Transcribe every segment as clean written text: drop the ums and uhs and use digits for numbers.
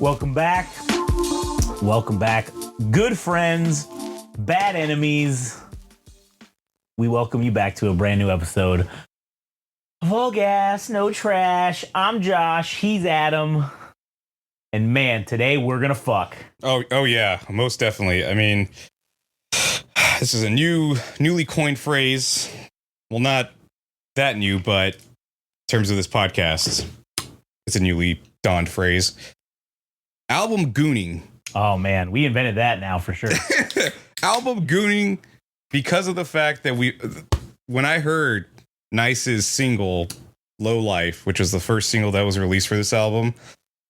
Welcome back. Welcome back. Good friends, bad enemies. We welcome you back to a brand new episode of All Gas, No Trash. I'm Josh. He's Adam. And man, today we're going to fuck. Oh yeah, most definitely. I mean, this is a newly coined phrase. Well, not that new, but in terms of this podcast, it's a newly dawned phrase. Album gooning. Oh man, we invented that now for sure. Album gooning, because of the fact that when I heard Niis's single Low Life, which was the first single that was released for this album,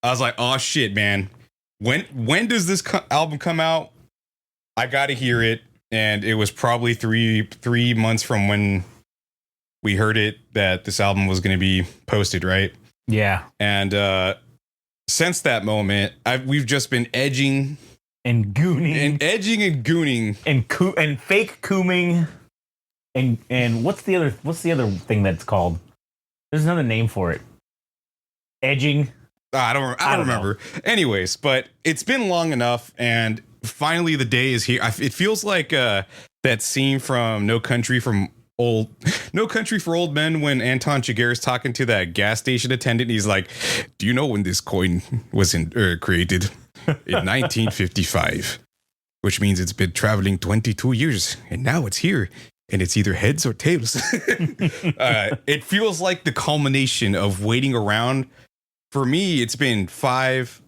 I was like, oh shit, man. When does this album come out? I got to hear it. And it was probably three months from when we heard it that this album was going to be posted, right? Yeah. And since that moment, we've just been edging and gooning and edging and gooning and fake cooming and what's the other thing that's called? There's another name for it. Edging. I don't remember. Know. Anyways, but it's been long enough, and finally the day is here. It feels like that scene from No Country for Old Men when Anton Chigurh is talking to that gas station attendant. He's like, "Do you know when this coin was created? In 1955, which means it's been traveling 22 years, and now it's here, and it's either heads or tails." It feels like the culmination of waiting around. For me, it's been five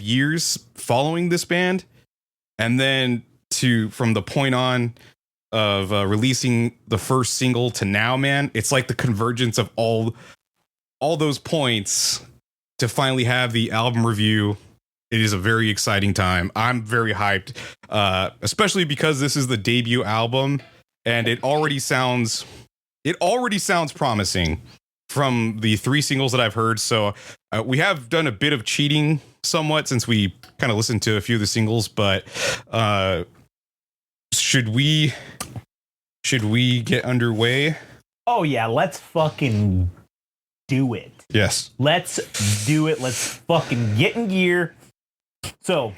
years following this band, and then from the point on of releasing the first single to now, man, it's like the convergence of all those points to finally have the album review. It is a very exciting time. I'm very hyped, especially because this is the debut album, and it already sounds promising from the 3 singles that I've heard. So we have done a bit of cheating somewhat since we kind of listened to a few of the singles, but should we get underway? Oh yeah, let's fucking do it. Yes. Let's do it. Let's fucking get in gear. So,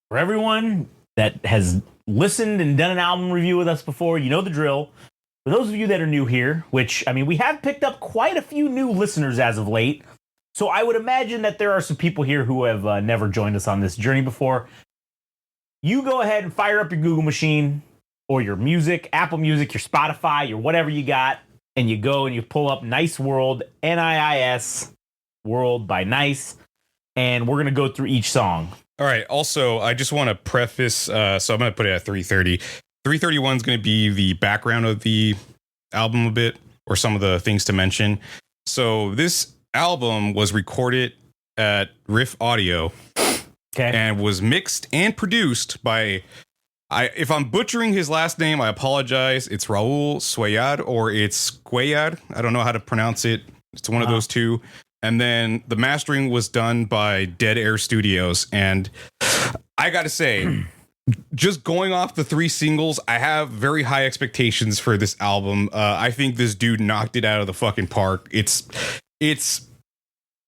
for everyone that has listened and done an album review with us before, you know the drill. For those of you that are new here, which, I mean, we have picked up quite a few new listeners as of late. So I would imagine that there are some people here who have never joined us on this journey before. You go ahead and fire up your Google machine or your music, Apple Music, your Spotify, your whatever you got, and you go and you pull up Niis World, Niis World by Niis, and we're going to go through each song. All right. Also, I just want to preface, so I'm going to put it at 3:30. 3:31 is going to be the background of the album a bit, or some of the things to mention. So this album was recorded at Riff Audio, and was mixed and produced by, if I'm butchering his last name, I apologize. It's Raul Suayad, or it's Cuellar. I don't know how to pronounce it. It's one of those two. And then the mastering was done by Dead Air Studios. And I got to say, just going off the 3 singles, I have very high expectations for this album. I think this dude knocked it out of the fucking park.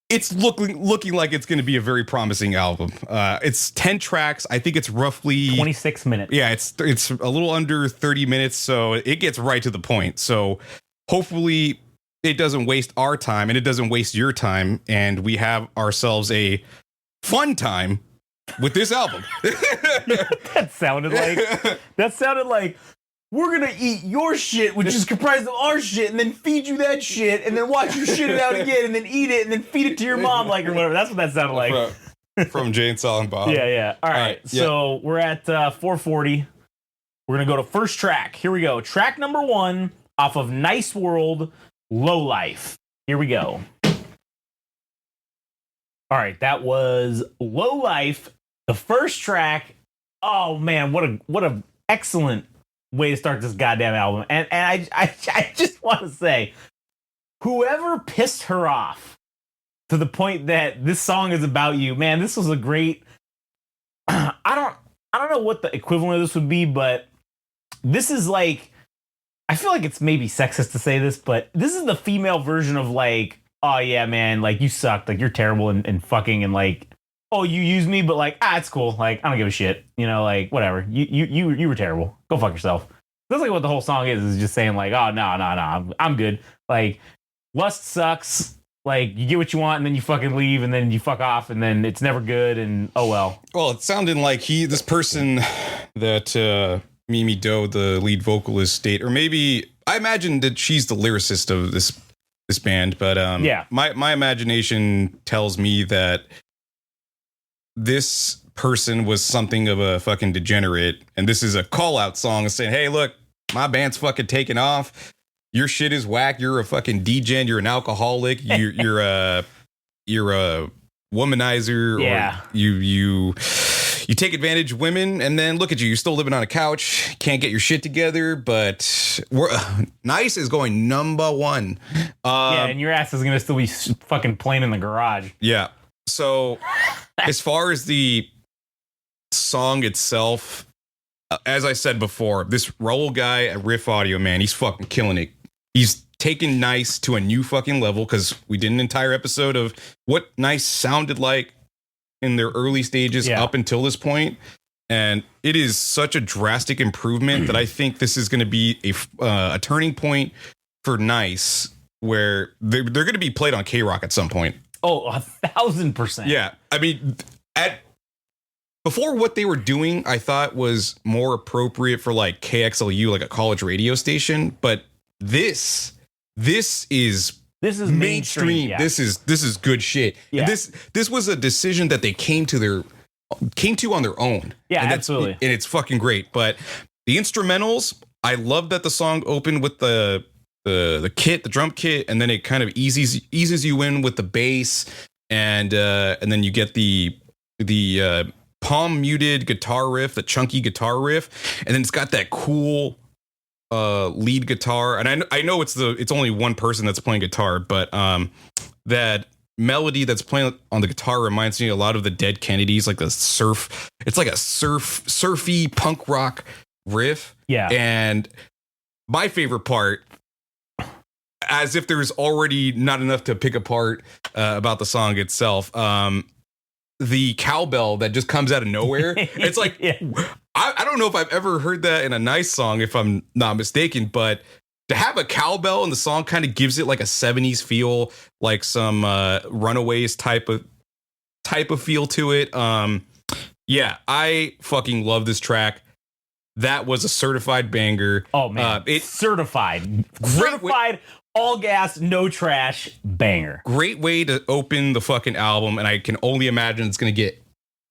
It's looking like it's going to be a very promising album. It's 10 tracks. I think it's roughly 26 minutes. Yeah, it's a little under 30 minutes, so it gets right to the point. So hopefully it doesn't waste our time and it doesn't waste your time, and we have ourselves a fun time with this album. That sounded like we're gonna eat your shit, which is comprised of our shit, and then feed you that shit, and then watch you shit it out again, and then eat it, and then feed it to your mom, like, or whatever. That's what that sounded like. From Jay and Silent Bob. Yeah. All right. So we're at 4:40. We're gonna go to first track. Here we go. Track number 1 off of Niis World, Low Life. Here we go. All right, that was Low Life, the first track. Oh man, what a excellent way to start this goddamn album. And I just want to say, whoever pissed her off to the point that this song is about you, man, this was a great. I don't know what the equivalent of this would be, but this is like, I feel like it's maybe sexist to say this, but this is the female version of like, oh yeah, man, like you sucked, like you're terrible and fucking, and like oh, you use me, but like, it's cool. Like, I don't give a shit. You know, like, whatever. You were terrible. Go fuck yourself. That's like what the whole song is just saying like, oh, no, I'm good. Like, lust sucks. Like, you get what you want and then you fucking leave and then you fuck off and then it's never good and oh well. Well, it sounded like this person that Mimi Doe, the lead vocalist, state, or maybe I imagine that she's the lyricist of this band, but yeah, my imagination tells me that this person was something of a fucking degenerate, and this is a call out song saying, hey, look, my band's fucking taking off. Your shit is whack. You're a fucking degen. You're an alcoholic. You're a womanizer. Yeah. Or you take advantage of women, and then look at you. You're still living on a couch. Can't get your shit together. But Niis is going number one. Yeah, and your ass is gonna still be fucking playing in the garage. Yeah. So as far as the song itself, as I said before, this Raul guy at Riff Audio, man, he's fucking killing it. He's taken Niis to a new fucking level, because we did an entire episode of what Niis sounded like in their early stages up until this point. And it is such a drastic improvement that I think this is going to be a turning point for Niis, where they're going to be played on K-Rock at some point. Oh, 1,000%. Yeah. I mean, before, what they were doing, I thought was more appropriate for like KXLU, like a college radio station. But this is mainstream. Yeah. This is good shit. Yeah. And this was a decision that they came to on their own. Yeah, and absolutely. And it's fucking great. But the instrumentals, I love that the song opened with the kit, the drum kit, and then it kind of eases you in with the bass, and then you get the palm muted guitar riff, the chunky guitar riff, and then it's got that cool lead guitar. And I know it's only one person that's playing guitar, but that melody that's playing on the guitar reminds me a lot of the Dead Kennedys, like it's like a surfy punk rock riff. Yeah. And my favorite part, as if there's already not enough to pick apart about the song itself, the cowbell that just comes out of nowhere. It's like, yeah. I don't know if I've ever heard that in a Niis song, if I'm not mistaken, but to have a cowbell in the song kind of gives it like a 70s feel, like some Runaways type of feel to it. Yeah, I fucking love this track. That was a certified banger. Oh man, certified, all gas, no trash banger. Great way to open the fucking album, and I can only imagine it's gonna get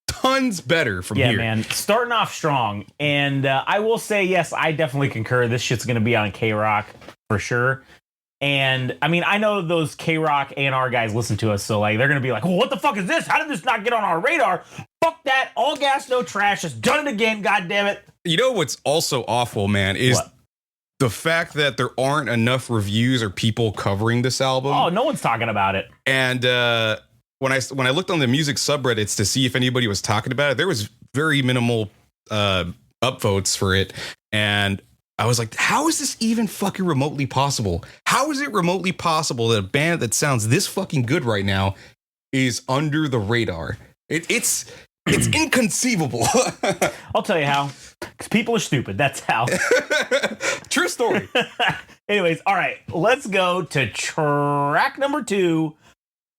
tons better from here. Yeah, man, starting off strong. And I will say, yes, I definitely concur. This shit's gonna be on K-Rock for sure. And I mean, I know those K-Rock A&R guys listen to us, so like they're gonna be like, well, what the fuck is this? How did this not get on our radar? Fuck that, all gas, no trash. Just done it again, god damn it. You know what's also awful, man, is the fact that there aren't enough reviews or people covering this album. Oh, no one's talking about it. And when I looked on the music subreddits to see if anybody was talking about it, there was very minimal upvotes for it. And I was like, how is this even fucking remotely possible? How is it remotely possible that a band that sounds this fucking good right now is under the radar? It's inconceivable. I'll tell you how. Because people are stupid. That's how. True story. Anyways, all right. Let's go to track number 2.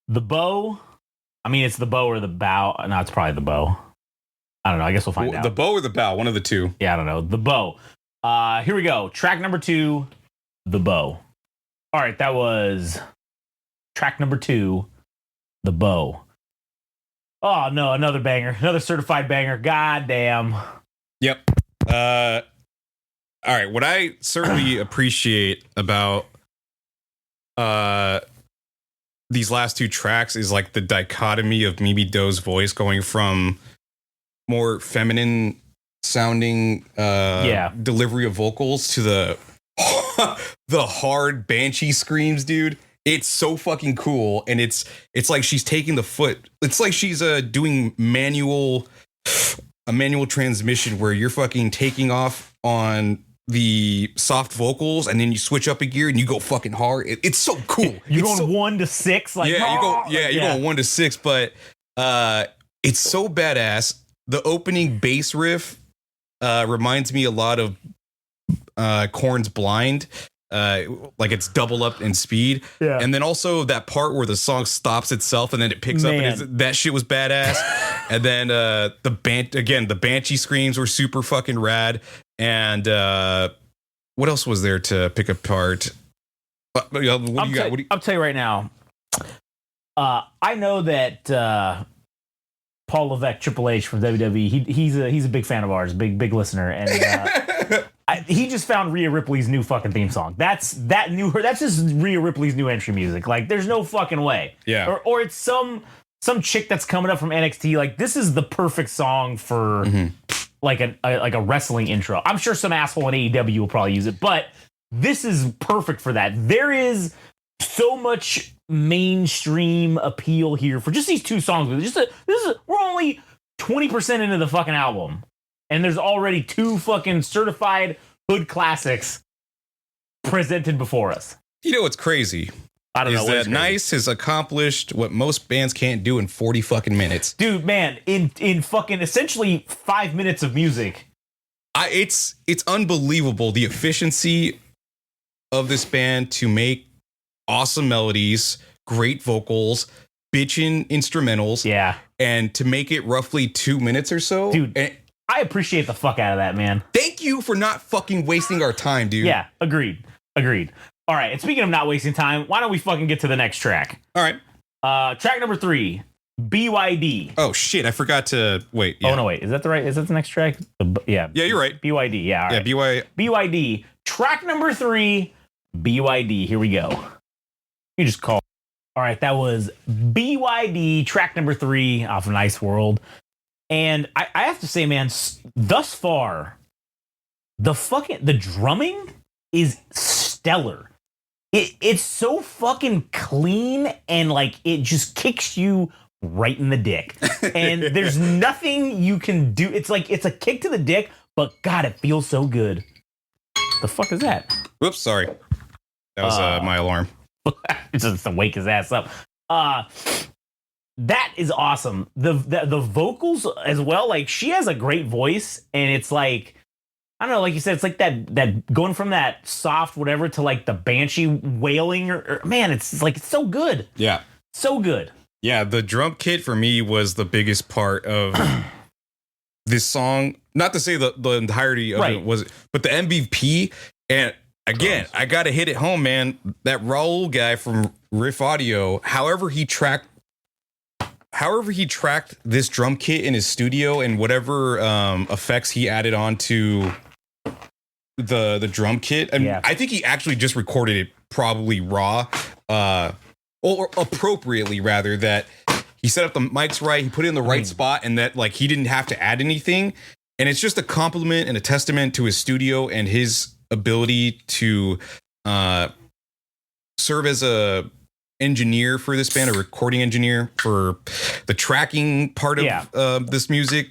The Bow. I mean, it's the bow or the bow. No, it's probably the bow. I don't know. I guess we'll find out. The bow or the bow? One of the two. Yeah, I don't know. The Bow. Here we go. Track number 2. The Bow. All right. That was track number 2. The Bow. Oh, no. Another banger. Another certified banger. God damn. Yep. All right. What I certainly appreciate about these last two tracks is like the dichotomy of Mimi Doe's voice going from more feminine sounding delivery of vocals to the hard banshee screams, dude. It's so fucking cool, and it's like she's taking the foot. It's like she's doing a manual transmission where you're fucking taking off on the soft vocals and then you switch up a gear and you go fucking hard. It's so cool. You're going 1 to 6, like you're going 1 to 6, but It's so badass. The opening bass riff reminds me a lot of Korn's Blind. Like it's double up in speed. Yeah. And then also that part where the song stops itself and then it picks up and that shit was badass. And then the Banshee screams were super fucking rad. And what else was there to pick apart? What do you got? I'll tell you right now. I know that Paul Levesque, Triple H from WWE, he's a big fan of ours, big listener, and he just found Rhea Ripley's new fucking theme song. That's just Rhea Ripley's new entry music. Like, there's no fucking way. Yeah. Or it's some chick that's coming up from NXT. Like, this is the perfect song for like a wrestling intro. I'm sure some asshole in AEW will probably use it, but this is perfect for that. There is so much mainstream appeal here for just these two songs. We're only 20% into the fucking album, and there's already two fucking certified hood classics presented before us. You know what's crazy? I don't know. That Niis has accomplished what most bands can't do in 40 fucking minutes. Dude, man, in fucking essentially 5 minutes of music. It's unbelievable the efficiency of this band to make awesome melodies, great vocals, bitchin' instrumentals. Yeah. And to make it roughly 2 minutes or so. Dude, I appreciate the fuck out of that, man. Thank you for not fucking wasting our time, dude. Yeah, agreed. All right, and speaking of not wasting time, why don't we fucking get to the next track? All right. Track number 3, BYD. Oh, shit, I forgot to... Wait. Yeah. Oh, no, wait. Is that the next track? Yeah. Yeah, you're right. BYD, yeah, all right. Yeah, BYD. Track number 3, BYD. Here we go. You just call. All right, that was BYD, track number 3 off of Niis World. And I have to say, man, thus far, the drumming is stellar. It's so fucking clean, and like it just kicks you right in the dick. And there's nothing you can do. It's like it's a kick to the dick, but God, it feels so good. The fuck is that? Whoops, sorry. That was my alarm. Just to wake his ass up. That is awesome. The vocals as well. Like, she has a great voice, and it's like, I don't know, like you said, it's like that going from that soft whatever to like the banshee wailing. Or man, it's like, it's so good. Yeah, so good. Yeah, the drum kit for me was the biggest part of this song. Not to say the entirety of it was, but the MVP. And again, I gotta hit it home, man. That Raul guy from Riff Audio, however he tracked this drum kit in his studio and whatever effects he added on to the drum kit. And I think he actually just recorded it probably raw, or appropriately rather, that he set up the mics right, he put it in the right spot, and that like he didn't have to add anything. And it's just a compliment and a testament to his studio and his ability to serve as a engineer for this band, a recording engineer for the tracking part of this music.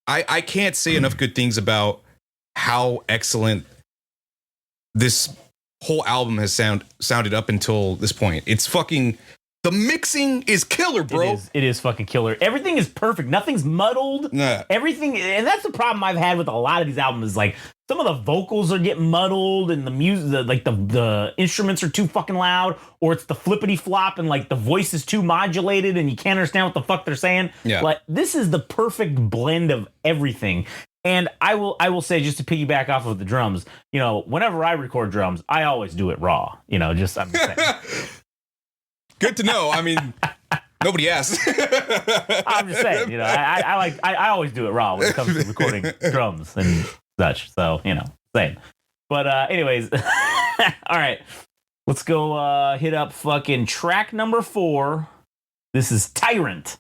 I can't say enough good things about how excellent this whole album has sounded up until this point. It's fucking... The mixing is killer, bro. It is fucking killer. Everything is perfect. Nothing's muddled. Nah. Everything, and that's the problem I've had with a lot of these albums. Is like some of the vocals are getting muddled, and the music, the instruments are too fucking loud, or it's the flippity flop, and like the voice is too modulated, and you can't understand what the fuck they're saying. Yeah. Like, this is the perfect blend of everything. And I will say, just to piggyback off of the drums, you know, whenever I record drums, I always do it raw. You know, I'm just saying. Good to know. I mean, nobody asked. I'm just saying, you know, I always do it raw when it comes to recording drums and such. So, you know, same. But anyways, all right, let's go hit up fucking track number 4. This is Tyrant.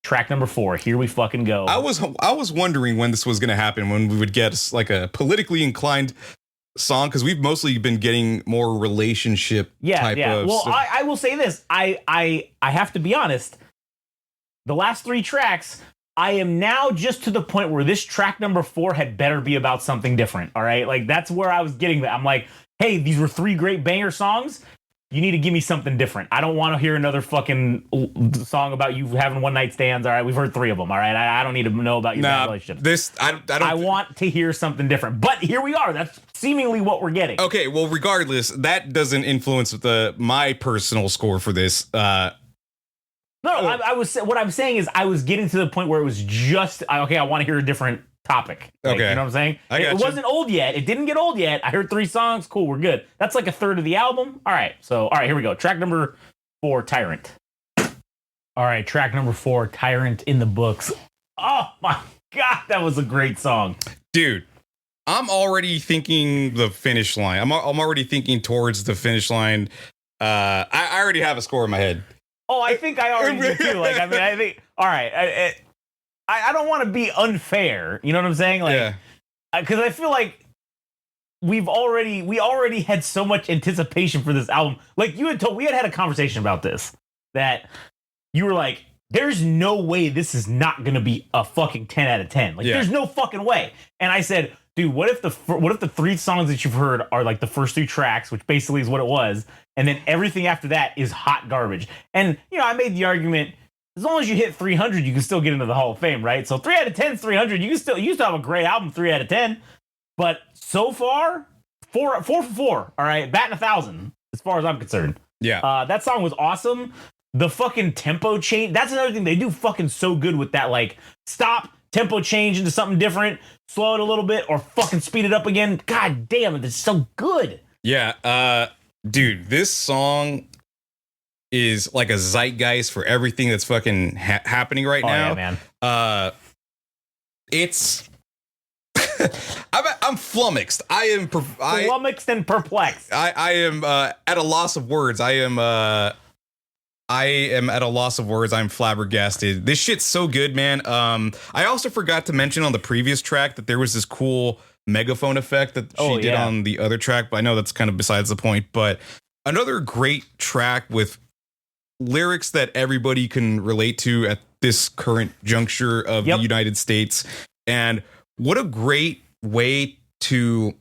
Track number 4. Here we fucking go. I was wondering when this was going to happen, when we would get like a politically inclined song, because we've mostly been getting more relationship type of well stuff. I will say this, I have to be honest, the last 3 tracks, I am now just to the point where this track number 4 had better be about something different. All right, like that's where I was getting that. I'm like, hey, these were 3 great banger songs. you need to give me something different. I don't want to hear another fucking song about you having one night stands. All right, we've heard 3 of them. All right, I don't need to know about your bad relationships. I want to hear something different. But here we are. That's seemingly what we're getting. Okay, well, regardless, that doesn't influence my personal score for this. I was. What I'm saying is, I was getting to the point where it was just okay. I want to hear a different topic. Okay, you know what I'm saying? It wasn't old yet. It didn't get old yet. I heard 3 songs. Cool, we're good. That's like a third of the album. All right, here we go. Track number 4, Tyrant. All right, track number 4, Tyrant in the books. Oh my god, that was a great song, dude. I'm already thinking the finish line. I'm already thinking towards the finish line. I already have a score in my head. Oh, I think I already do too. Like, I mean, I think. All right, I don't want to be unfair. You know what I'm saying? Like, because I feel like we already had so much anticipation for this album. Like we had a conversation about this, that you were like, there's no way this is not going to be a fucking 10 out of 10. Like, there's no fucking way. And I said, dude, what if the 3 songs that you've heard are like the first 3 tracks, which basically is what it was, and then everything after that is hot garbage? And, I made the argument, as long as you hit 300, you can still get into the Hall of Fame, right? So 3 out of 10 is 300. You still have a great album, 3 out of 10. But so far, 4 for 4. All right, batting 1,000 as far as I'm concerned. Yeah, that song was awesome. The fucking tempo change. That's another thing they do fucking so good with that. Like, stop, tempo change into something different, slow it a little bit, or fucking speed it up again. God damn it, it's so good. Yeah, dude, this song is like a zeitgeist for everything that's fucking happening right now. Yeah, man. It's I'm flummoxed. Flummoxed and perplexed. I am at a loss of words. I am at a loss of words. I'm flabbergasted. This shit's so good, man. I also forgot to mention on the previous track that there was this cool megaphone effect that she did on the other track, but I know that's kind of besides the point. But another great track with lyrics that everybody can relate to at this current juncture of the United States. And what a great way to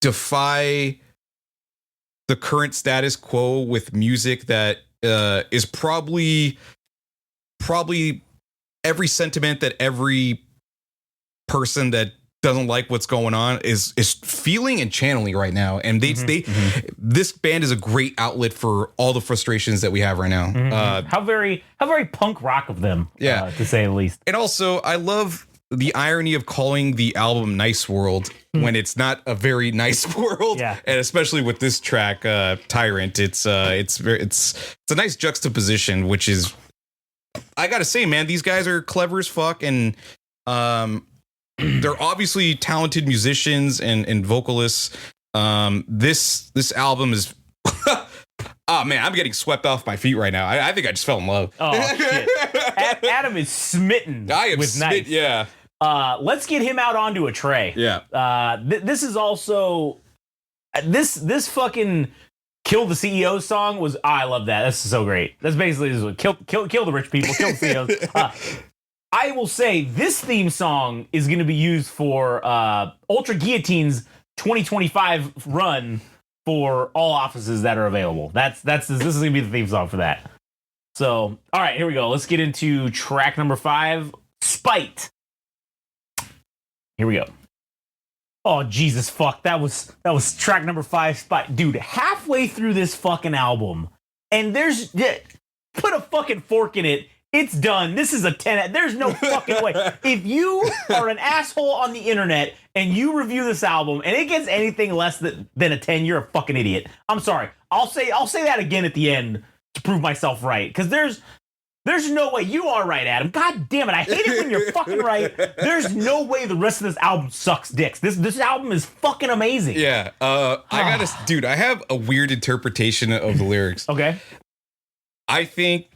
defy the current status quo with music that is probably every sentiment that every person that doesn't like what's going on is feeling and channeling right now. And this band is a great outlet for all the frustrations that we have right now. How very punk rock of them, to say the least. And also, I love the irony of calling the album Niis World when it's not a very nice world. Yeah. And especially with this track, Tyrant, it's a nice juxtaposition, which is, I gotta say, man, these guys are clever as fuck, and they're obviously talented musicians and vocalists. This album is oh man, I'm getting swept off my feet right now. I think I just fell in love. Oh shit. Adam is smitten. I am with smitten. Niis. Yeah. Let's get him out onto a tray. Yeah. This is also this fucking Kill the CEO song was, I love that. That's so great. That's basically this kill the rich people, kill the CEOs. I will say this theme song is going to be used for Ultra Guillotine's 2025 run for all offices that are available. This is going to be the theme song for that. So, all right, here we go. Let's get into track number 5, Spite. Here we go. Oh, Jesus fuck. That was track number 5, Spite. Dude, halfway through this fucking album, and put a fucking fork in it. It's done. This is a 10. There's no fucking way. If you are an asshole on the internet and you review this album and it gets anything less than a 10, you're a fucking idiot. I'm sorry. I'll say that again at the end to prove myself right. Because there's no way. You are right, Adam. God damn it. I hate it when you're fucking right. There's no way the rest of this album sucks dicks. This album is fucking amazing. Yeah. Dude, I have a weird interpretation of the lyrics. Okay. I think,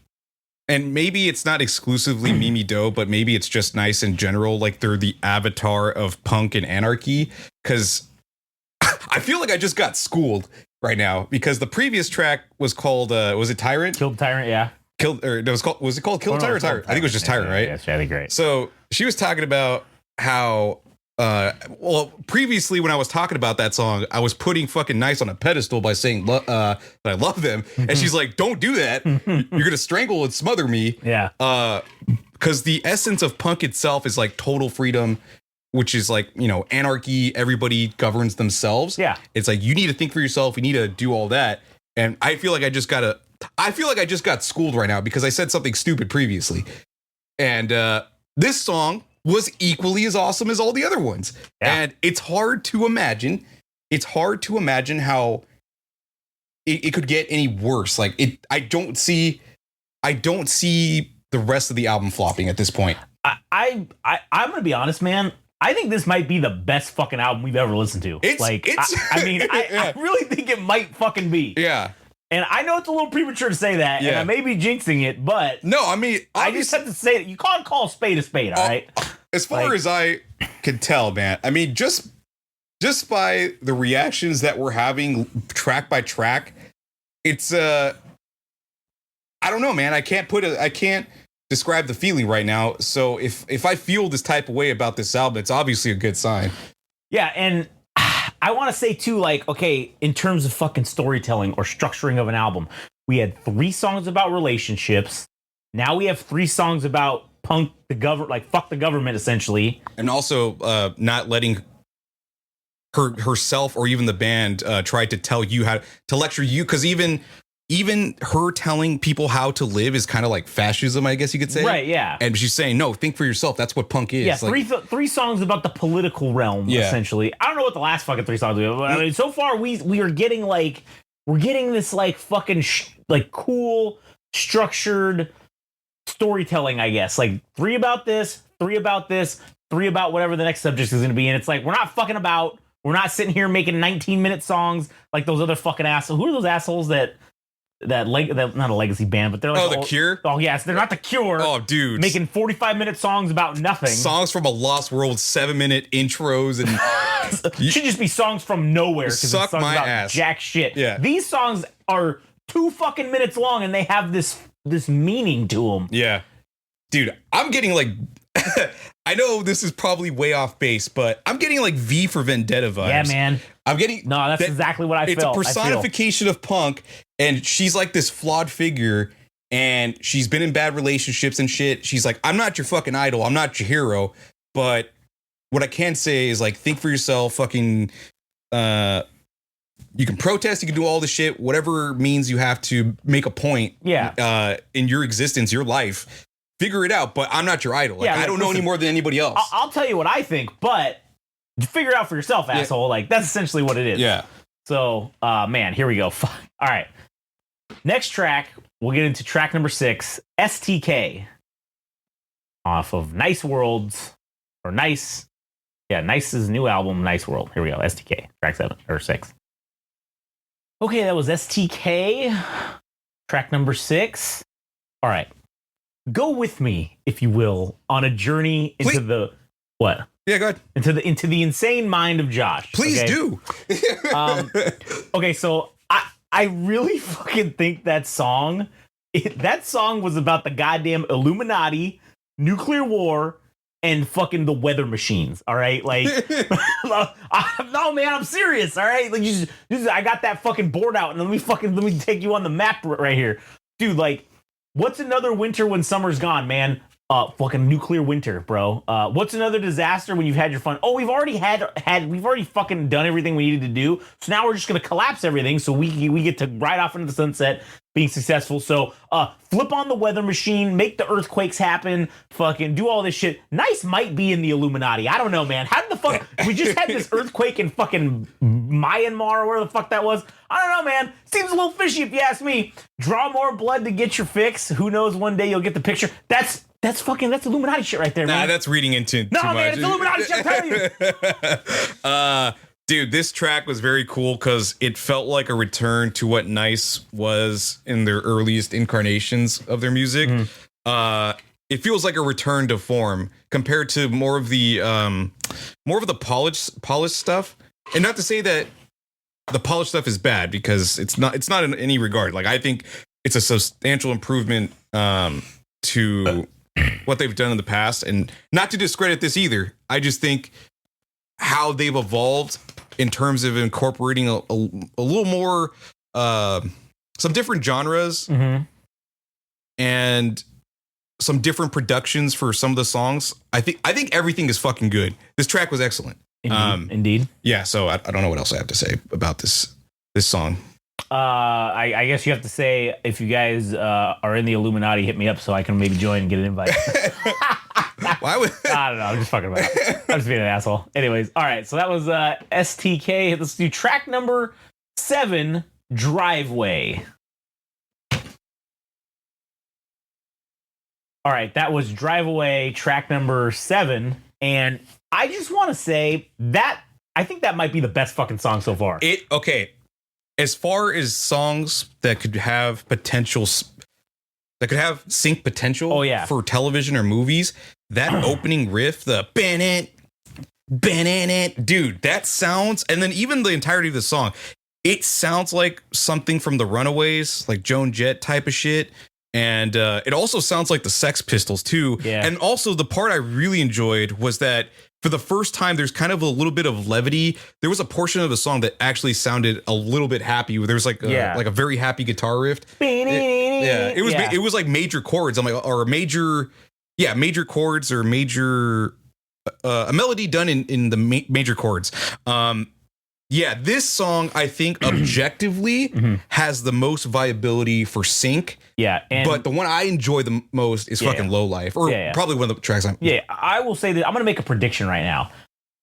and maybe it's not exclusively Mimi Doe, but maybe it's just Niis in general. Like, they're the avatar of punk and anarchy. Because I feel like I just got schooled right now. Because the previous track was called, was it Tyrant? Killed Tyrant, yeah. Was it called Kill Tyrant or Tyrant? I think it was just Tyrant, right? Yeah, it's really great. So she was talking about how well, previously when I was talking about that song, I was putting fucking Niis on a pedestal by saying that I love them, and she's like, "Don't do that. You're gonna strangle and smother me." Yeah. Because the essence of punk itself is like total freedom, which is like, you know, anarchy. Everybody governs themselves. Yeah. It's like you need to think for yourself. You need to do all that. And I feel like I just got schooled right now because I said something stupid previously. And this song was equally as awesome as all the other ones. Yeah. And it's hard to imagine. It's hard to imagine how it could get any worse. Like I don't see the rest of the album flopping at this point. I'm gonna be honest, man. I think this might be the best fucking album we've ever listened to. I really think it might fucking be. Yeah. And I know it's a little premature to say that, and I may be jinxing it, but no, I mean, I just have to say that you can't call a spade, all right? As far as I can tell, man, I mean, just by the reactions that we're having track by track, it's I don't know, man. I can't describe the feeling right now. So if I feel this type of way about this album, it's obviously a good sign. Yeah, and I want to say too, like, okay, in terms of fucking storytelling or structuring of an album, we had 3 songs about relationships. Now we have 3 songs about punk the government, like fuck the government, essentially, and also not letting herself or even the band try to tell you how to lecture you, because even her telling people how to live is kind of like fascism, I guess you could say. Right, yeah. And she's saying, no, think for yourself. That's what punk is. Yeah, like, three songs about the political realm, essentially. I don't know what the last fucking 3 songs are, but I mean, so far we are getting like, we're getting this like fucking like cool, structured storytelling, I guess. Like 3 about this, 3 about this, 3 about whatever the next subject is going to be. And it's like, we're not fucking about, we're not sitting here making 19-minute songs like those other fucking assholes. Who are those assholes that not a legacy band, but they're like The Cure. Oh yes, they're not The Cure. Oh, dude, making 45-minute songs about nothing. Songs from a Lost World, 7-minute intros, and should just be songs from nowhere. Suck my ass. Jack shit. Yeah, these songs are 2 fucking minutes long, and they have this meaning to them. Yeah, dude, I'm getting like. I know this is probably way off base, but I'm getting like V for Vendetta vibes. Yeah, man. I'm getting that's exactly what I felt. It's a personification of punk, and she's like this flawed figure, and she's been in bad relationships and shit. She's like, I'm not your fucking idol, I'm not your hero, but what I can say is like, think for yourself. Fucking, you can protest, you can do all this shit, whatever means you have to make a point. Yeah. In your existence, your life. Figure it out, but I'm not your idol. Like, I don't know any more than anybody else. I'll tell you what I think, but figure it out for yourself, asshole. Like, that's essentially what it is. Yeah. So, man, here we go. All right. Next track, we'll get into track number 6, STK, off of Niis World's, or Niis. Yeah, Nice's new album, Niis World. Here we go, STK, track 7 or 6. Okay, that was STK, track number 6. All right. Go with me, if you will, on a journey into the what? Yeah, go ahead. Into the insane mind of Josh. Please do. Okay, so I really fucking think that song was about the goddamn Illuminati, nuclear war, and fucking the weather machines. All right, like, no, man, I'm serious. All right, like, I got that fucking board out, and let me take you on the map right here, dude. Like, what's another winter when summer's gone, man? Fucking nuclear winter, bro. What's another disaster when you've had your fun? Oh, we've already we've already fucking done everything we needed to do. So now we're just gonna collapse everything so we get to ride off into the sunset being successful. So flip on the weather machine, make the earthquakes happen, fucking do all this shit. Niis might be in the Illuminati. I don't know, man. How did the fuck we just had this earthquake in fucking Myanmar or where the fuck that was? I don't know, man. Seems a little fishy if you ask me. Draw more blood to get your fix. Who knows, one day you'll get the picture. That's Illuminati shit right there, man. Nah, that's reading into too much. No, man, it's Illuminati shit, I'm telling you. Dude, this track was very cool because it felt like a return to what Niis was in their earliest incarnations of their music. It feels like a return to form compared to more of the polished stuff. And not to say that the polished stuff is bad, because it's not in any regard. Like, I think it's a substantial improvement to what they've done in the past, and not to discredit this either. I just think how they've evolved in terms of incorporating a little more some different genres and some different productions for some of the songs. I think everything is fucking good. This track was excellent. Indeed. Yeah, so I don't know what else I have to say about this song. I guess you have to say, if you guys are in the Illuminati, hit me up so I can maybe join and get an invite. Why would I don't know. I'm just fucking about it. I'm just being an asshole. Anyways, all right. So that was STK. Let's do track number 7, Driveway. All right, that was Driveaway, track number 7, and I just want to say that I think that might be the best fucking song so far. Okay. As far as songs that could have potential, that could have sync potential for television or movies, that opening riff, the Bennett, dude, that sounds, and then even the entirety of the song, it sounds like something from the Runaways, like Joan Jett type of shit. And it also sounds like the Sex Pistols too. Yeah. And also the part I really enjoyed was that for the first time, there's kind of a little bit of levity. There was a portion of the song that actually sounded a little bit happy. There was like a very happy guitar riff. It was like major chords. I'm like, or major chords or major a melody done in the major chords. Yeah, this song, I think, objectively has the most viability for sync. Yeah. But the one I enjoy the most is fucking Low Life. Or probably one of the tracks I'm... Yeah, I will say that I'm going to make a prediction right now.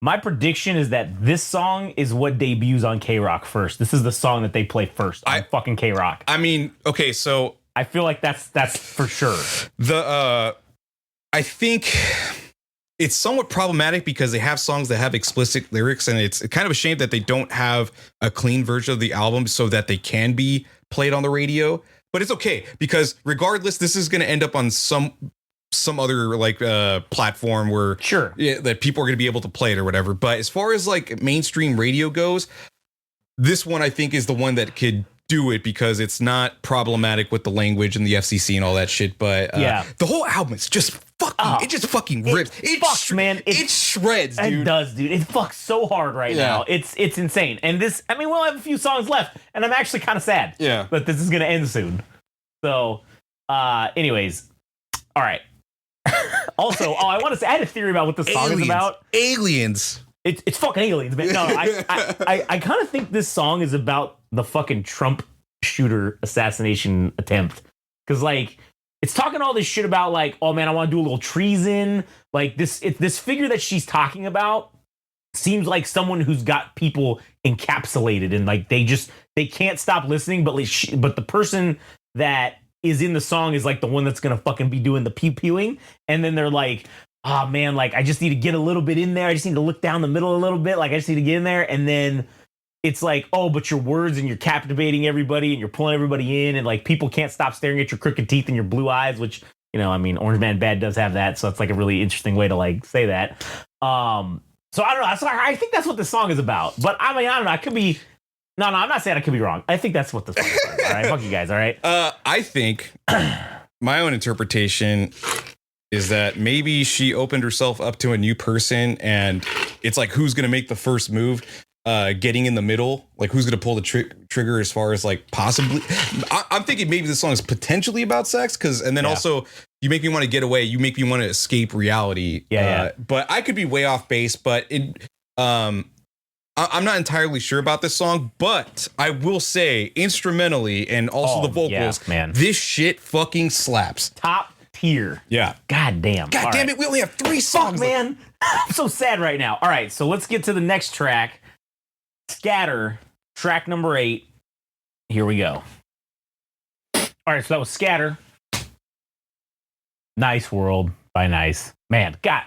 My prediction is that this song is what debuts on K-Rock first. This is the song that they play first on fucking K-Rock. I mean, okay, so... I feel like that's for sure. I think... It's somewhat problematic because they have songs that have explicit lyrics, and it's kind of a shame that they don't have a clean version of the album so that they can be played on the radio. But it's okay because regardless, this is going to end up on some other like platform where that people are going to be able to play it or whatever. But as far as like mainstream radio goes, this one I think is the one that could do it because it's not problematic with the language and the FCC and all that shit. But the whole album is just fucking, it just fucking rips. It fucks, man. It shreds, dude. It does, dude. It fucks so hard right now. It's insane. And this, I mean, we'll have a few songs left, and I'm actually kind of sad. Yeah. But this is gonna end soon. So, anyways, all right. Also, I want to say I had a theory about what this song is about. Aliens. It's fucking aliens, man. No, I kind of think this song is about the fucking Trump shooter assassination attempt. Because, like, it's talking all this shit about, like, oh, man, I want to do a little treason. Like, this figure that she's talking about seems like someone who's got people encapsulated. And, like, they can't stop listening. But, but the person that is in the song is, like, the one that's going to fucking be doing the pew-pewing. And then they're like... oh, man, like, I just need to get a little bit in there. I just need to look down the middle a little bit. Like, I just need to get in there. And then it's like, oh, but your words and you're captivating everybody and you're pulling everybody in. And, like, people can't stop staring at your crooked teeth and your blue eyes, which, you know, I mean, Orange Man Bad does have that. So it's, like, a really interesting way to, like, say that. So I don't know. So I think that's what this song is about. But, I mean, I don't know. I could be... No, I'm not saying I could be wrong. I think that's what this song is about. All right? Fuck you guys, all right? I think my own interpretation... is that maybe she opened herself up to a new person and it's like, who's going to make the first move, getting in the middle, like who's going to pull the trigger as far as like possibly. I'm thinking maybe this song is potentially about sex and then also you make me want to get away. You make me want to escape reality. But I could be way off base, but I'm not entirely sure about this song, but I will say instrumentally and also the vocals, man, this shit fucking slaps. Top tier. Yeah. God damn. God damn it. We only have 3 songs. Fuck, man. I'm so sad right now. All right. So let's get to the next track. Scatter, track number 8. Here we go. All right. So that was Scatter. Niis World by Niis. Man, God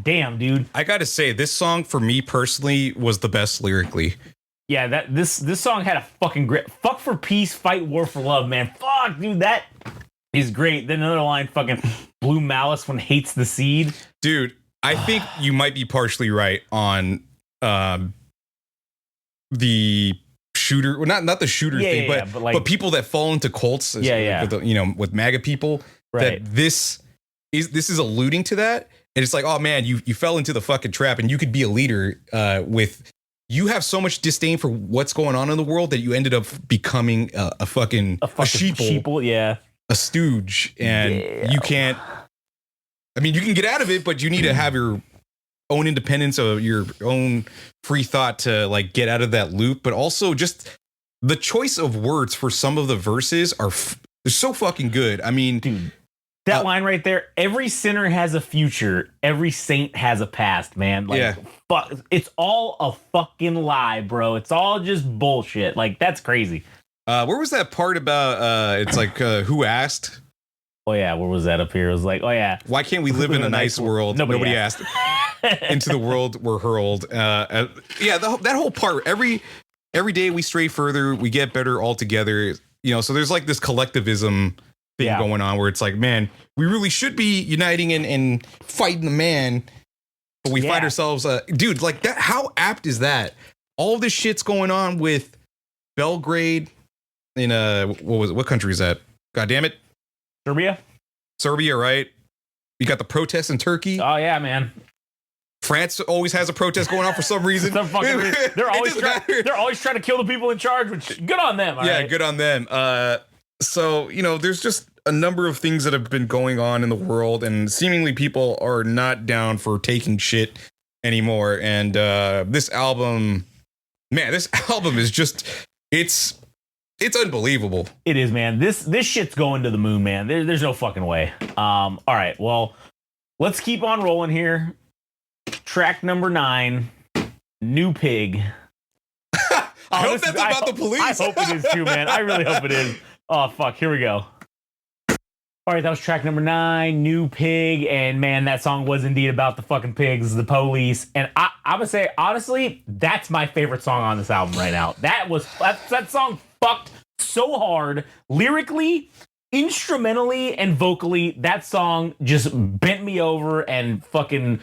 damn, dude. I got to say, this song for me personally was the best lyrically. Yeah, this song had a fucking grip. Fuck for peace, fight war for love, man. Fuck, dude, that is great. Then another line, fucking blue malice when hates the seed. Dude, I think you might be partially right on the shooter, well, not the shooter thing, but people that fall into cults, with MAGA people. Right. That this is alluding to that. And it's like, oh man, you fell into the fucking trap, and you could be a leader you have so much disdain for what's going on in the world that you ended up becoming a fucking sheeple, yeah, a stooge, and you can't. I mean, you can get out of it, but you need to have your own independence, or your own free thought to like get out of that loop. But also, just the choice of words for some of the verses they're so fucking good. I mean, dude. That line right there, every sinner has a future, every saint has a past, man. Like, fuck, it's all a fucking lie, bro. It's all just bullshit. Like, that's crazy. Where was that part about, it's like, who asked? Oh, yeah, where was that up here? It was like, oh, yeah. Why can't we live in a nice world? Nobody asked. Into the world we're hurled. That whole part, every day we stray further, we get better all together. You know, so there's like this collectivism thing going on where it's like, man, we really should be uniting and fighting the man, but we find ourselves, dude, like that. How apt is that? All this shit's going on with Belgrade in what country is that? God damn it, Serbia, right? You got the protests in Turkey. Oh yeah, man. France always has a protest going on for some reason. They're always trying to kill the people in charge, which good on them. Right? Good on them. So, you know, there's just a number of things that have been going on in the world, and seemingly people are not down for taking shit anymore. And this album is just it's unbelievable. It is, man. This shit's going to the moon, man. There's no fucking way. All right, well, let's keep on rolling here. Track number 9, New Pig. I hope that's about the police. I hope it is too, man. I really hope it is. Oh, fuck. Here we go. All right, that was track number 9, New Pig. And, man, that song was indeed about the fucking pigs, the police. And I'm going to say, honestly, that's my favorite song on this album right now. That song fucked so hard. Lyrically, instrumentally, and vocally, that song just bent me over and fucking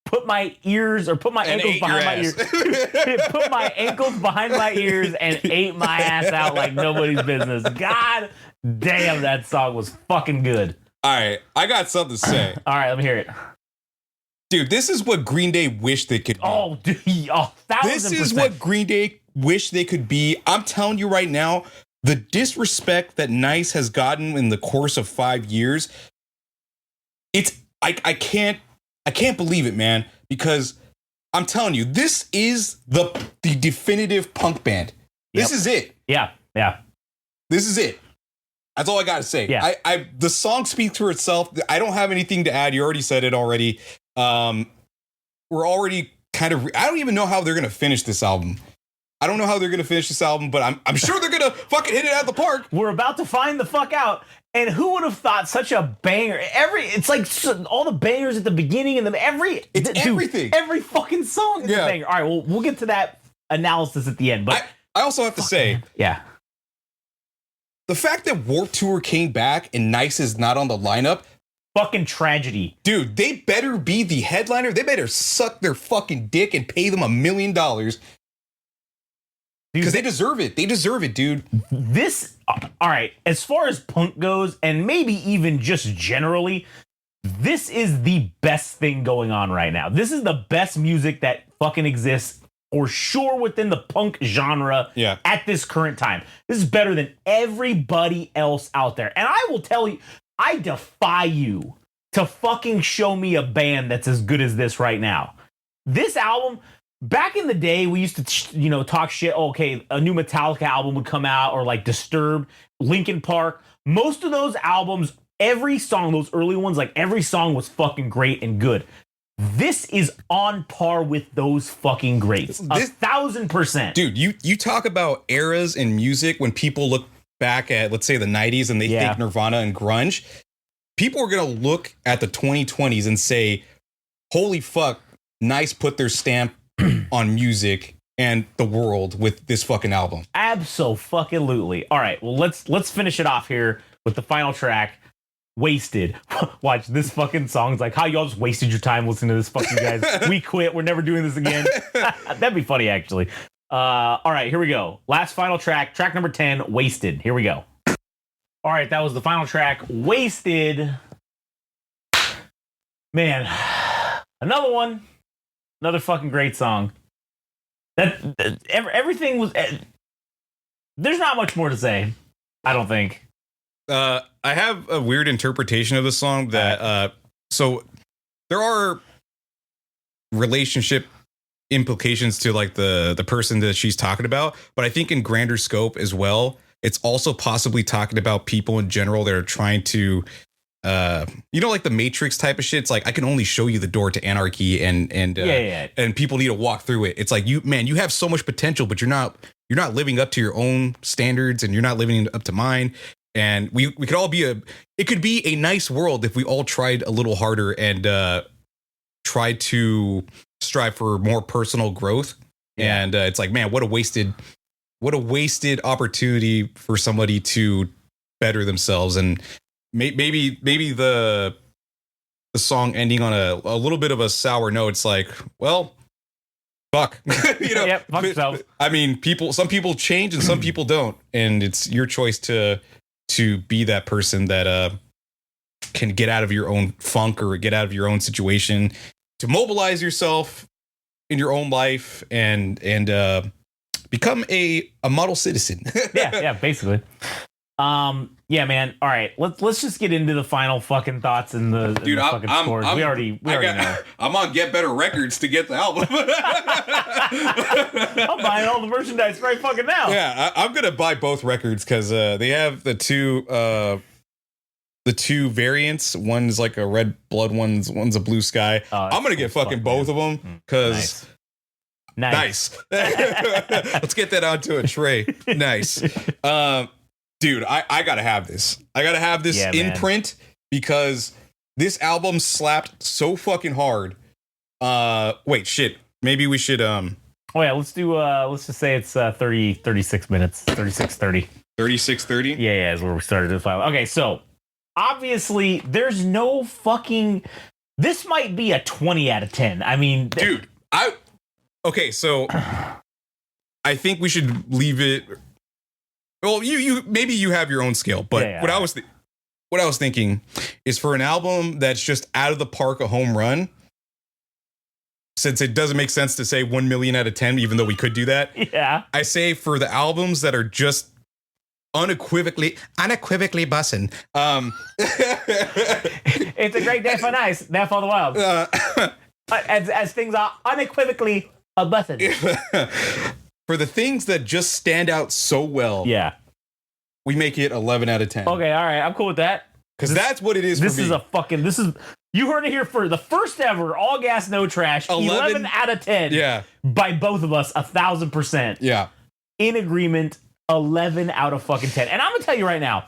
put my ankles behind my ears. Put my ankles behind my ears and ate my ass out like nobody's business. God damn, that song was fucking good. All right, I got something to say. All right, let me hear it. Dude, this is what Green Day wish they could be. Oh, dude, 1,000%. This is what Green Day wish they could be. I'm telling you right now, the disrespect that Niis has gotten in the course of 5 years, I can't believe it, man, because I'm telling you, this is the definitive punk band. This is it. Yeah. This is it. That's all I got to say. Yeah. The song speaks for itself. I don't have anything to add. You already said it already. We're already kind of, I don't even know how they're going to finish this album. But I'm sure they're going to fucking hit it out of the park. We're about to find the fuck out. And who would have thought such a banger? It's like all the bangers at the beginning and everything. Every fucking song is a banger. All right, well, we'll get to that analysis at the end. But I also have to say, the fact that Warped Tour came back and Niis is not on the lineup, fucking tragedy, dude. They better be the headliner. They better suck their fucking dick and pay them $1 million. Because they deserve it. They deserve it, dude. This, all right, as far as punk goes, and maybe even just generally, this is the best thing going on right now. This is the best music that fucking exists, for sure, within the punk genre at this current time. This is better than everybody else out there. And I will tell you, I defy you to fucking show me a band that's as good as this right now. This album... Back in the day, we used to, talk shit. Okay, a new Metallica album would come out, or like Disturbed, Linkin Park. Most of those albums, every song, those early ones, like every song was fucking great and good. This is on par with those fucking greats. 1,000%. Dude, you talk about eras in music when people look back at, let's say, the 90s and they think Nirvana and grunge. People are going to look at the 2020s and say, holy fuck, Niis put their stamp on music and the world with this fucking album. Absolutely. All right, well, let's finish it off here with the final track, Wasted. Watch, this fucking song's like, how y'all just wasted your time listening to this fucking guys. We quit. We're never doing this again. That'd be funny, actually. All right, here we go. Last final track number 10, Wasted. Here we go. All right, that was the final track, Wasted. Man, Another one, another fucking great song. Everything was. There's not much more to say. I don't think. I have a weird interpretation of the song that so there are relationship implications to like the person that she's talking about, but I think in grander scope as well, it's also possibly talking about people in general that are trying to like the Matrix type of shit. It's like I can only show you the door to anarchy and people need to walk through it. It's like you have so much potential, but you're not living up to your own standards and you're not living up to mine. And we could all it could be a nice world if we all tried a little harder and tried to strive for more personal growth. Yeah. And it's like, man, what a wasted opportunity for somebody to better themselves. And maybe the song ending on a little bit of a sour note. It's like, well, fuck. Yep, fuck yourself. I mean, some people change and some people don't, and it's your choice to be that person that can get out of your own funk or get out of your own situation, to mobilize yourself in your own life and become a model citizen. yeah, basically. Yeah, man. All right, let's just get into the final fucking thoughts and the fucking scores. We already know. I'm on Get Better Records to get the album. I'm buying all the merchandise right fucking now. Yeah, I'm gonna buy both records because they have the two variants. One's like a red blood, one's a blue sky. I'm gonna get fucking both of them because nice. Let's get that onto a tray. Nice. Dude, I gotta have this. I gotta have this in print because this album slapped so fucking hard. Wait, shit. Maybe we should Oh yeah, let's just say it's 36 minutes. 36:30. 36:30? Yeah, is where we started the file. Okay, so obviously there's no fucking, this might be a 20 out of 10. I mean, dude, okay, so I think we should leave it. Well, you maybe you have your own scale, but what I was thinking is for an album that's just out of the park, a home run, since it doesn't make sense to say 1 million out of 10, even though we could do that. Yeah. I say for the albums that are just unequivocally bussin'. It's a great day for Niis. Day for the wild. As things are unequivocally a bussin'. For the things that just stand out so well, we make it 11 out of 10. Okay, all right, I'm cool with that. Because that's what it is. This is you heard it here for the first ever all gas no trash. 11 out of 10. Yeah, by both of us, 1,000%. Yeah, in agreement. 11 out of fucking 10. And I'm gonna tell you right now,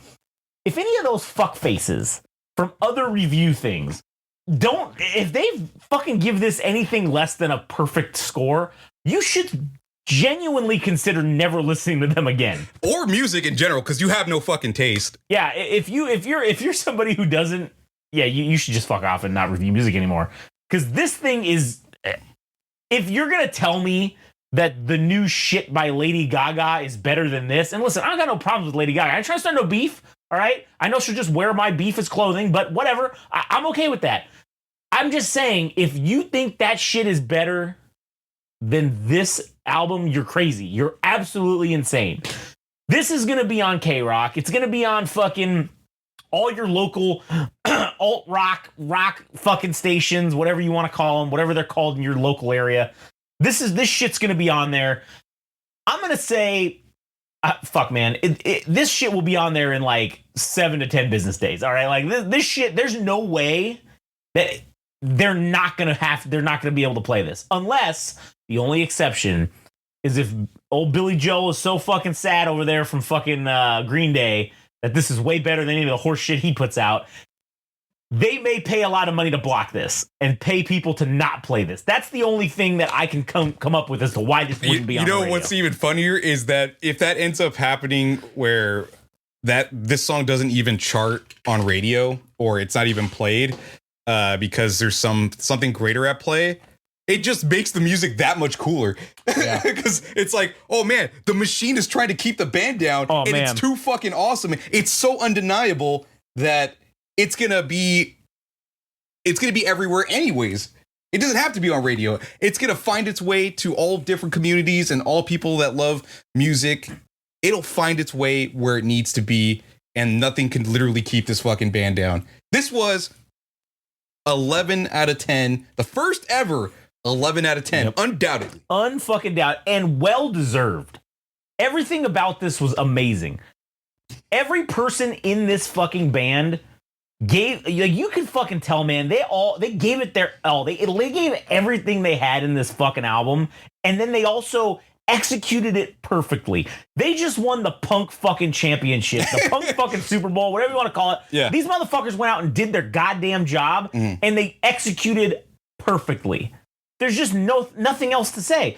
if any of those fuck faces from other review things if they fucking give this anything less than a perfect score, you should genuinely consider never listening to them again, or music in general, because you have no fucking taste. Yeah, if you're somebody who doesn't, you should just fuck off and not review music anymore. Because this thing is, if you're gonna tell me that the new shit by Lady Gaga is better than this, and listen, I don't got no problems with Lady Gaga. I ain't trying to start no beef. All right, I know she'll just wear my beef as clothing, but whatever. I'm okay with that. I'm just saying, if you think that shit is better than this album, you're crazy. You're absolutely insane. This is going to be on K-Rock. It's going to be on fucking all your local alt-rock, rock fucking stations, whatever you want to call them, whatever they're called in your local area. This shit's going to be on there. I'm going to say, fuck, man. This shit will be on there in like 7 to 10 business days. All right? Like this shit, there's no way that they're not going to be able to play this, unless the only exception is if old Billy Joel is so fucking sad over there from fucking Green Day that this is way better than any of the horse shit he puts out. They may pay a lot of money to block this and pay people to not play this. That's the only thing that I can come up with as to why this wouldn't be on the radio. What's even funnier is that if that ends up happening where this song doesn't even chart on radio or it's not even played because there's something greater at play, it just makes the music that much cooler. Because it's like, oh man, the machine is trying to keep the band down, it's too fucking awesome. It's so undeniable that it's gonna be everywhere anyways. It doesn't have to be on radio. It's going to find its way to all different communities and all people that love music. It'll find its way where it needs to be, and nothing can literally keep this fucking band down. This was 11 out of 10. The first ever 11 out of 10. Yep. Undoubtedly. Unfucking doubt. And well-deserved. Everything about this was amazing. Every person in this fucking band gave, like, you can fucking tell, man, they gave it their all. They gave everything they had in this fucking album, and then they also executed it perfectly. They just won the punk fucking championship, the punk fucking Super Bowl, whatever you want to call it. Yeah. These motherfuckers went out and did their goddamn job, and they executed perfectly. There's just nothing else to say.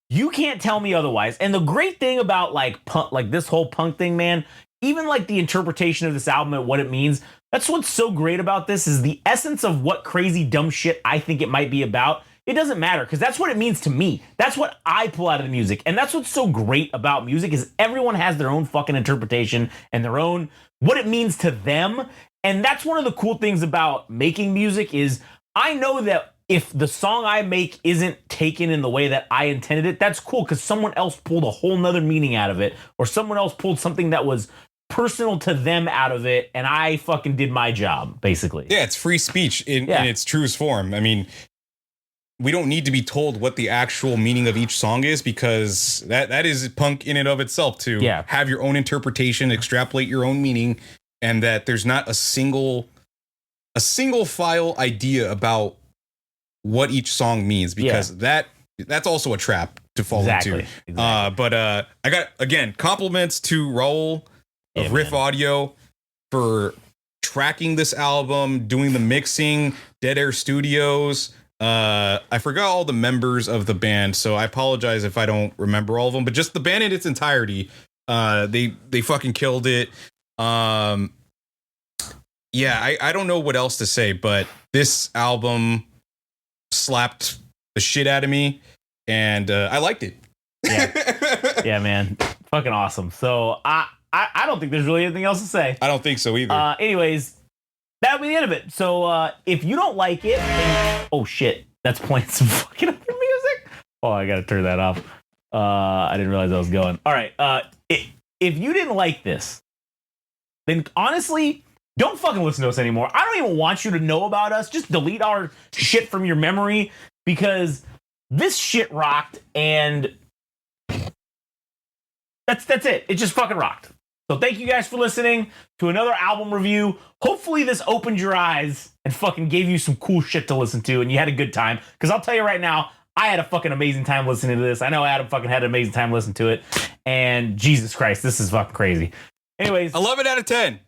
You can't tell me otherwise. And the great thing about like punk, like this whole punk thing, man, even like the interpretation of this album and what it means, that's what's so great about this, is the essence of what crazy dumb shit I think it might be about. It doesn't matter, because that's what it means to me. That's what I pull out of the music. And that's what's so great about music, is everyone has their own fucking interpretation and their own, what it means to them. And that's one of the cool things about making music, is I know that if the song I make isn't taken in the way that I intended it, that's cool, because someone else pulled a whole nother meaning out of it, or someone else pulled something that was personal to them out of it, and I fucking did my job, basically. Yeah, it's free speech in its truest form. I mean, we don't need to be told what the actual meaning of each song is, because that is punk in and of itself, to have your own interpretation, extrapolate your own meaning, and that there's not a single file idea about what each song means, because that's also a trap to fall into. Exactly. But I got, again, compliments to Raul of Riff Audio for tracking this album, doing the mixing, Dead Air Studios. I forgot all the members of the band, so I apologize if I don't remember all of them, but just the band in its entirety, they fucking killed it. I don't know what else to say, but this album slapped the shit out of me, and I liked it. Yeah, man, fucking awesome. So I don't think there's really anything else to say. I don't think so either. Anyways, that'll be the end of it. So if you don't like it, oh shit, that's playing some fucking other music. Oh, I gotta turn that off. I didn't realize I was going. All right. If you didn't like this, then honestly, don't fucking listen to us anymore. I don't even want you to know about us. Just delete our shit from your memory, because this shit rocked, and that's it. It just fucking rocked. So thank you guys for listening to another album review. Hopefully this opened your eyes and fucking gave you some cool shit to listen to, and you had a good time. Because I'll tell you right now, I had a fucking amazing time listening to this. I know Adam fucking had an amazing time listening to it. And Jesus Christ, this is fucking crazy. Anyways. 11 out of 10.